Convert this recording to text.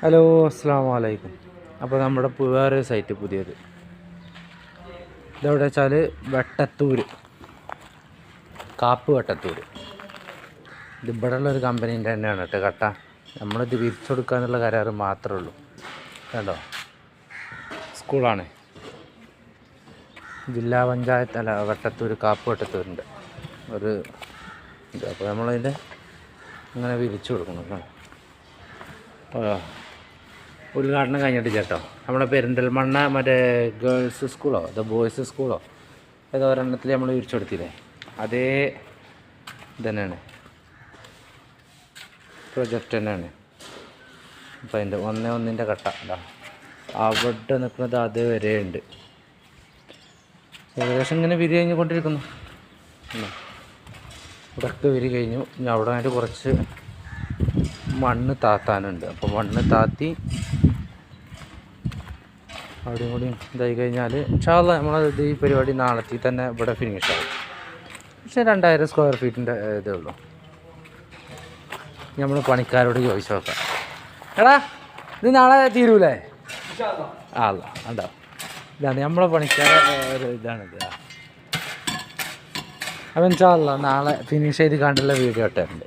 Hello, അസ്സാം വലൈക്കും. അപ്പോൾ നമ്മുടെ വേറൊരു സൈറ്റ് പുതിയത് ഇതെവിടെ വെച്ചാൽ വെട്ടത്തൂർ, കാപ്പ് വെട്ടത്തൂർ. ഇത് ഇവിടെ ഉള്ളൊരു കമ്പനീൻ്റെ തന്നെയാണ് കേട്ടോ കട്ട. നമ്മളിത് വിരിച്ചു കൊടുക്കുക എന്നുള്ള കരാറ് മാത്രമേ ഉള്ളൂ. കേട്ടോ, സ്കൂളാണ്, ജില്ലാ പഞ്ചായത്ത് അല്ല, വെട്ടത്തൂർ, കാപ്പ് വെട്ടത്തൂരിൻ്റെ ഒരു ഇത്. അപ്പോൾ നമ്മളതിൻ്റെ ഇങ്ങനെ വിരിച്ചു കൊടുക്കണം. ഉദ്ഘാടനം കഴിഞ്ഞിട്ട് ചേട്ടോ, നമ്മുടെ പെരിന്തൽമണ്ണ മറ്റേ ഗേൾസ് സ്കൂളോ അതോ ബോയ്സ് സ്കൂളോ ഏതോ ഒരെണ്ണത്തിൽ നമ്മൾ വിരിച്ചു കൊടുത്തില്ലേ, അതേ ഇതന്നെയാണ്, പ്രൊജക്റ്റ് തന്നെയാണ്. അപ്പം അതിൻ്റെ ഒന്നിൻ്റെ കട്ട അല്ല അവിടെ നിൽക്കുന്നത് അത് വരെ ഉണ്ട്. ഏകദേശം ഇങ്ങനെ വിരി കഴിഞ്ഞുകൊണ്ടിരിക്കുന്നു. ഇവിടെയൊക്കെ വിരി കഴിഞ്ഞു. ഇനി അവിടെ ആയിട്ട് കുറച്ച് മണ്ണ് താത്താനുണ്ട്. അപ്പോൾ മണ്ണ് താത്തി അവിടെയും കൂടിയും ഇതായി കഴിഞ്ഞാൽ ഇൻഷാ അല്ലാഹ് നമ്മളത് ഈ പരിപാടി നാളത്തെ തന്നെ ഇവിടെ ഫിനിഷാകും. പക്ഷേ 2000 സ്ക്വയർ ഫീറ്റിൻ്റെ ഇതേ ഉള്ളൂ. നമ്മൾ പണിക്കാരോട് ചോദിച്ചു നോക്കാം. എടാ, ഇത് നാളെ തീരൂലേ? അല്ല ഉണ്ടാവും. ഇതാണ് നമ്മളെ പണിക്കാരുടെ ഒരു ഇതാണിത്. അപ്പം ഇൻഷാ അല്ലാഹ് നാളെ ഫിനിഷ് ചെയ്ത് കണ്ടുള്ള വീഡിയോ ഇട്ടുണ്ട്.